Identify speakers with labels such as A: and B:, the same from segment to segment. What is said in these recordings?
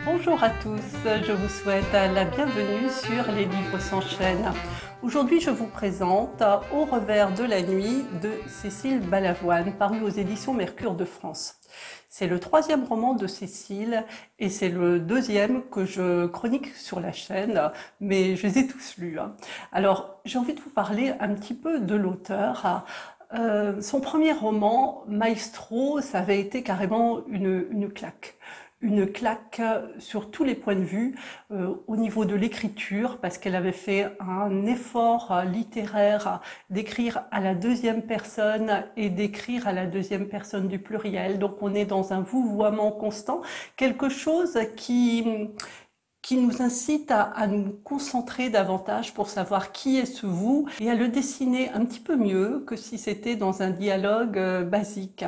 A: Bonjour à tous, je vous souhaite la bienvenue sur Les Livres s'enchaînent. Aujourd'hui, je vous présente Au revers de la nuit de Cécile Balavoine, paru aux éditions Mercure de France. C'est le troisième roman de Cécile et c'est le deuxième que je chronique sur la chaîne, mais je les ai tous lus. Alors, j'ai envie de vous parler un petit peu de l'auteur. Son premier roman, Maestro, ça avait été carrément une claque. Une claque sur tous les points de vue, au niveau de l'écriture, parce qu'elle avait fait un effort littéraire d'écrire à la deuxième personne et d'écrire à la deuxième personne du pluriel. Donc on est dans un vouvoiement constant, quelque chose qui nous incite à nous concentrer davantage pour savoir qui est ce vous et à le dessiner un petit peu mieux que si c'était dans un dialogue basique.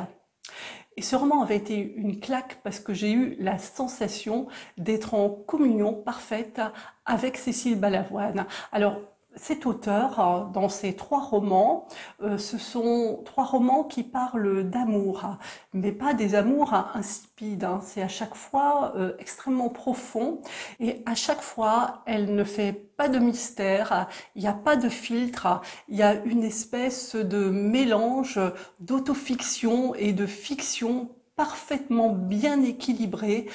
A: Et ce roman avait été une claque parce que j'ai eu la sensation d'être en communion parfaite avec Cécile Balavoine. Alors, cet auteur, dans ses trois romans, ce sont trois romans qui parlent d'amour, mais pas des amours insipides. C'est à chaque fois extrêmement profond et à chaque fois, elle ne fait pas de mystère, il n'y a pas de filtre, il y a une espèce de mélange d'autofiction et de fiction parfaitement bien équilibrée.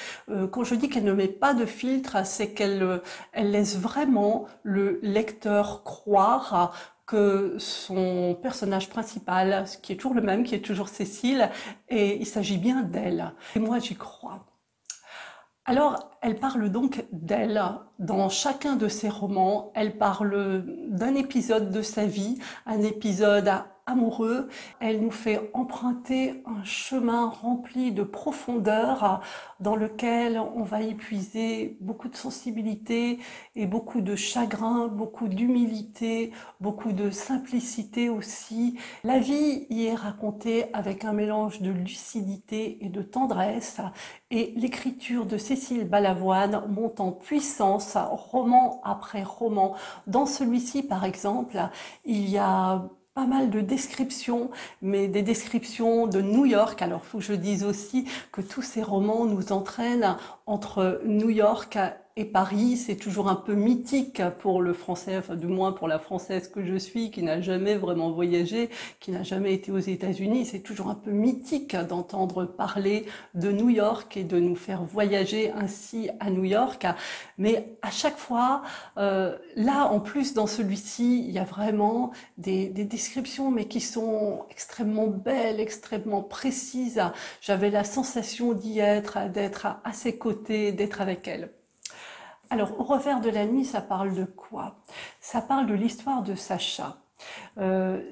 A: Quand je dis qu'elle ne met pas de filtre, c'est qu'elle laisse vraiment le lecteur croire que son personnage principal, qui est toujours le même, qui est toujours Cécile, et il s'agit bien d'elle. Et moi, j'y crois. Alors, elle parle donc d'elle. Dans chacun de ses romans, elle parle d'un épisode de sa vie, un épisode amoureux. Elle nous fait emprunter un chemin rempli de profondeur dans lequel on va y puiser beaucoup de sensibilité et beaucoup de chagrin, beaucoup d'humilité, beaucoup de simplicité aussi. La vie y est racontée avec un mélange de lucidité et de tendresse et l'écriture de Cécile Balavoine monte en puissance roman après roman. Dans celui-ci, par exemple, il y a pas mal de descriptions, mais des descriptions de New York. Alors, il faut que je dise aussi que tous ces romans nous entraînent entre New York et Paris. C'est toujours un peu mythique pour le français, enfin du moins pour la française que je suis, qui n'a jamais vraiment voyagé, qui n'a jamais été aux États-Unis. C'est toujours un peu mythique d'entendre parler de New York et de nous faire voyager ainsi à New York. Mais à chaque fois, là, en plus, dans celui-ci, il y a vraiment des descriptions, mais qui sont extrêmement belles, extrêmement précises. J'avais la sensation d'y être, d'être à ses côtés, d'être avec elle. Alors, Au revers de la nuit, ça parle de quoi? Ça parle de l'histoire de Sacha.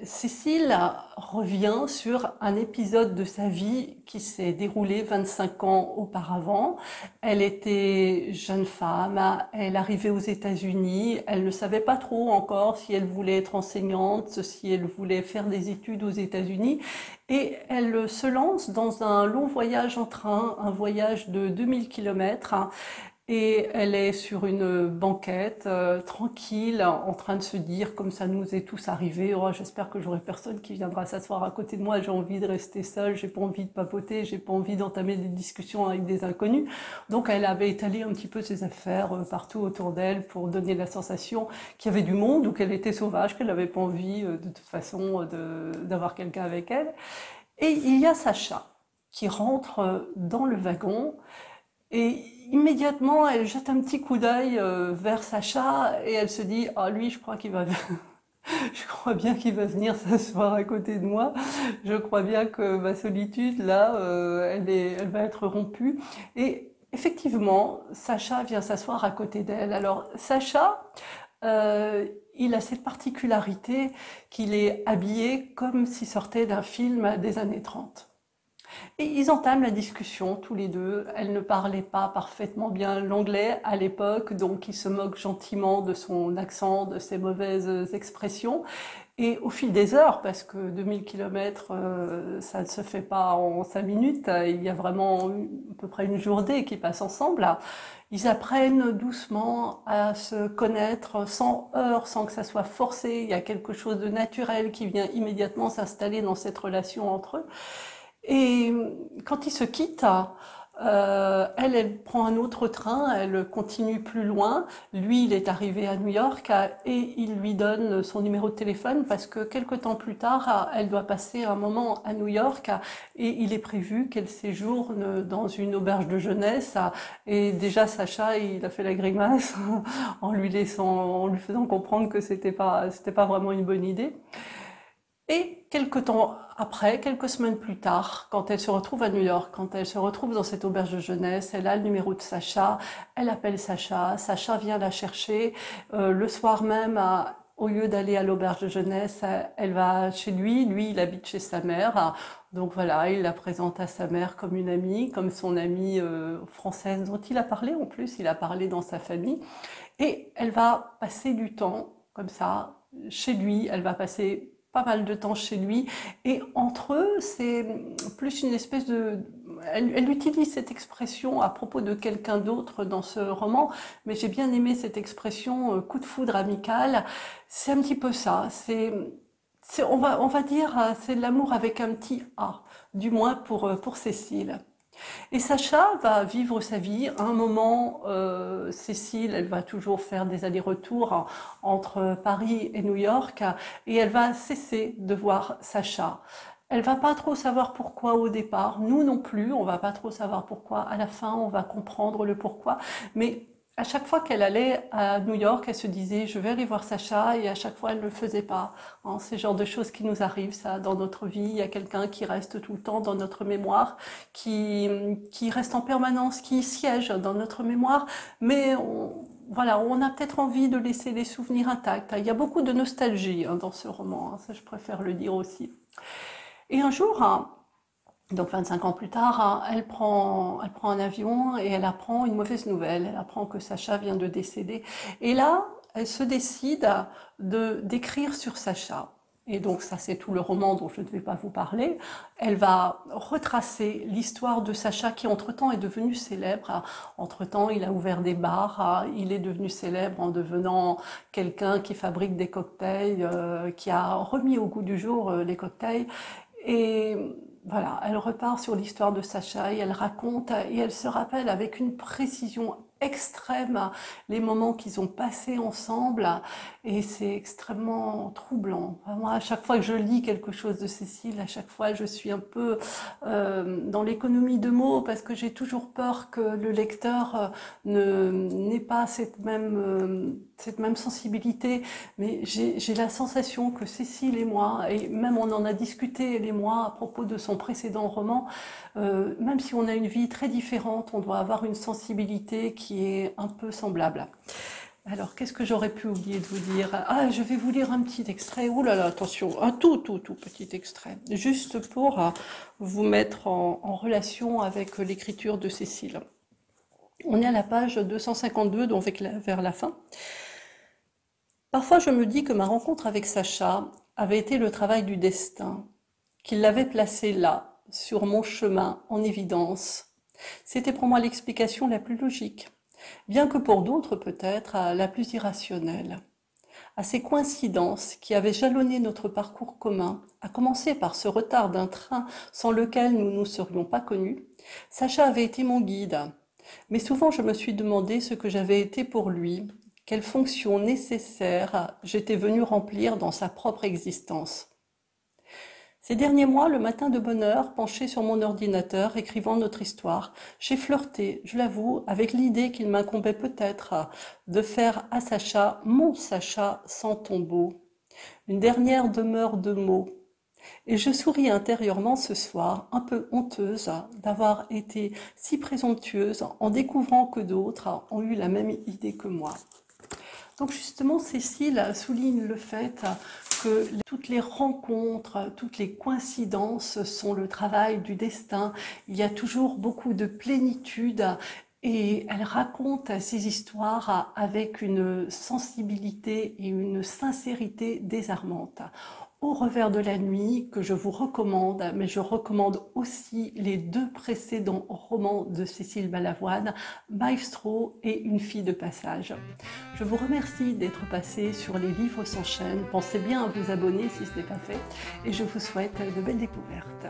A: Cécile revient sur un épisode de sa vie qui s'est déroulé 25 ans auparavant. Elle était jeune femme, elle arrivait aux États-Unis, elle ne savait pas trop encore si elle voulait être enseignante, si elle voulait faire des études aux États-Unis, et elle se lance dans un long voyage en train, un voyage de 2000 km. Et elle est sur une banquette, tranquille, en train de se dire, comme ça nous est tous arrivé, oh, j'espère que j'aurai personne qui viendra s'asseoir à côté de moi, j'ai envie de rester seule, j'ai pas envie de papoter, j'ai pas envie d'entamer des discussions avec des inconnus. Donc elle avait étalé un petit peu ses affaires partout autour d'elle pour donner la sensation qu'il y avait du monde ou qu'elle était sauvage, qu'elle n'avait pas envie de toute façon d'avoir quelqu'un avec elle. Et il y a Sacha qui rentre dans le wagon. Et immédiatement, elle jette un petit coup d'œil vers Sacha et elle se dit, ah lui, je crois qu'il va, je crois bien qu'il va venir s'asseoir à côté de moi. Je crois bien que ma solitude là, elle va être rompue. Et effectivement, Sacha vient s'asseoir à côté d'elle. Alors Sacha, il a cette particularité qu'il est habillé comme s'il sortait d'un film des années 30. Et ils entament la discussion tous les deux. Elle ne parlait pas parfaitement bien l'anglais à l'époque, donc il se moque gentiment de son accent, de ses mauvaises expressions. Et au fil des heures, parce que 2000 km, ça ne se fait pas en 5 minutes, il y a vraiment à peu près une journée qui passe ensemble, ils apprennent doucement à se connaître sans heurts, sans que ça soit forcé. Il y a quelque chose de naturel qui vient immédiatement s'installer dans cette relation entre eux. Et quand ils se quittent, Elle prend un autre train, elle continue plus loin. Lui, il est arrivé à New York et il lui donne son numéro de téléphone parce que quelque temps plus tard, elle doit passer un moment à New York et il est prévu qu'elle séjourne dans une auberge de jeunesse. Et déjà, Sacha, il a fait la grimace en lui faisant comprendre que c'était pas vraiment une bonne idée. Et quelque temps après, quelques semaines plus tard, quand elle se retrouve à New York, quand elle se retrouve dans cette auberge de jeunesse, elle a le numéro de Sacha, elle appelle Sacha, Sacha vient la chercher. Le soir même, au lieu d'aller à l'auberge de jeunesse, elle va chez lui. Lui, il habite chez sa mère. Donc voilà, il la présente à sa mère comme une amie, comme son amie française dont il a parlé en plus, il a parlé dans sa famille. Et elle va passer du temps comme ça chez lui, elle va passer pas mal de temps chez lui et entre eux c'est plus une espèce de... Elle utilise cette expression à propos de quelqu'un d'autre dans ce roman, mais j'ai bien aimé cette expression coup de foudre amical. C'est un petit peu ça, on va dire c'est de l'amour avec un petit A, du moins pour Cécile. Et Sacha va vivre sa vie. À un moment, Cécile, elle va toujours faire des allers-retours entre Paris et New York et elle va cesser de voir Sacha. Elle va pas trop savoir pourquoi au départ, nous non plus, on va pas trop savoir pourquoi. À la fin, on va comprendre le pourquoi, mais à chaque fois qu'elle allait à New York, elle se disait je vais aller voir Sacha et à chaque fois elle ne le faisait pas. Hein, c'est le genre de choses qui nous arrivent ça dans notre vie. Il y a quelqu'un qui reste tout le temps dans notre mémoire, qui reste en permanence, qui siège dans notre mémoire, mais voilà, on a peut-être envie de laisser les souvenirs intacts. Il y a beaucoup de nostalgie dans ce roman, ça je préfère le dire aussi. Et un jour, donc 25 ans plus tard, elle prend un avion et elle apprend une mauvaise nouvelle. Elle apprend que Sacha vient de décéder. Et là, elle se décide d'écrire sur Sacha. Et donc ça, c'est tout le roman dont je ne vais pas vous parler. Elle va retracer l'histoire de Sacha qui, entre-temps, est devenu célèbre. Entre-temps, il a ouvert des bars. Il est devenu célèbre en devenant quelqu'un qui fabrique des cocktails, qui a remis au goût du jour les cocktails. Et voilà, elle repart sur l'histoire de Sacha et elle raconte et elle se rappelle avec une précision extrême les moments qu'ils ont passés ensemble et c'est extrêmement troublant. Moi, à chaque fois que je lis quelque chose de Cécile, à chaque fois je suis un peu dans l'économie de mots parce que j'ai toujours peur que le lecteur n'ait pas cette même sensibilité, mais j'ai la sensation que Cécile et moi, et même on en a discuté elle et moi à propos de son précédent roman, même si on a une vie très différente, on doit avoir une sensibilité qui est un peu semblable. Alors, qu'est-ce que j'aurais pu oublier de vous dire? Ah, je vais vous lire un petit extrait. Ouh là là, attention, un tout petit extrait. Juste pour vous mettre en relation avec l'écriture de Cécile. On est à la page 252, donc vers la fin. Parfois, je me dis que ma rencontre avec Sacha avait été le travail du destin, qu'il l'avait placé là, sur mon chemin, en évidence. C'était pour moi l'explication la plus logique, bien que pour d'autres peut-être la plus irrationnelle. À ces coïncidences qui avaient jalonné notre parcours commun, à commencer par ce retard d'un train sans lequel nous ne nous serions pas connus, Sacha avait été mon guide. Mais souvent je me suis demandé ce que j'avais été pour lui, quelle fonction nécessaire j'étais venue remplir dans sa propre existence. Ces derniers mois, le matin de bonne heure, penché sur mon ordinateur, écrivant notre histoire, j'ai flirté, je l'avoue, avec l'idée qu'il m'incombait peut-être de faire à Sacha, mon Sacha sans tombeau, une dernière demeure de mots. Et je souris intérieurement ce soir, un peu honteuse d'avoir été si présomptueuse en découvrant que d'autres ont eu la même idée que moi. Donc justement, Cécile souligne le fait que toutes les rencontres, toutes les coïncidences sont le travail du destin. Il y a toujours beaucoup de plénitude et elle raconte ces histoires avec une sensibilité et une sincérité désarmantes. Au revers de la nuit, que je vous recommande, mais je recommande aussi les deux précédents romans de Cécile Balavoine, Maestro et Une fille de passage. Je vous remercie d'être passé sur Les Livres s'enchaînent. Pensez bien à vous abonner si ce n'est pas fait et je vous souhaite de belles découvertes.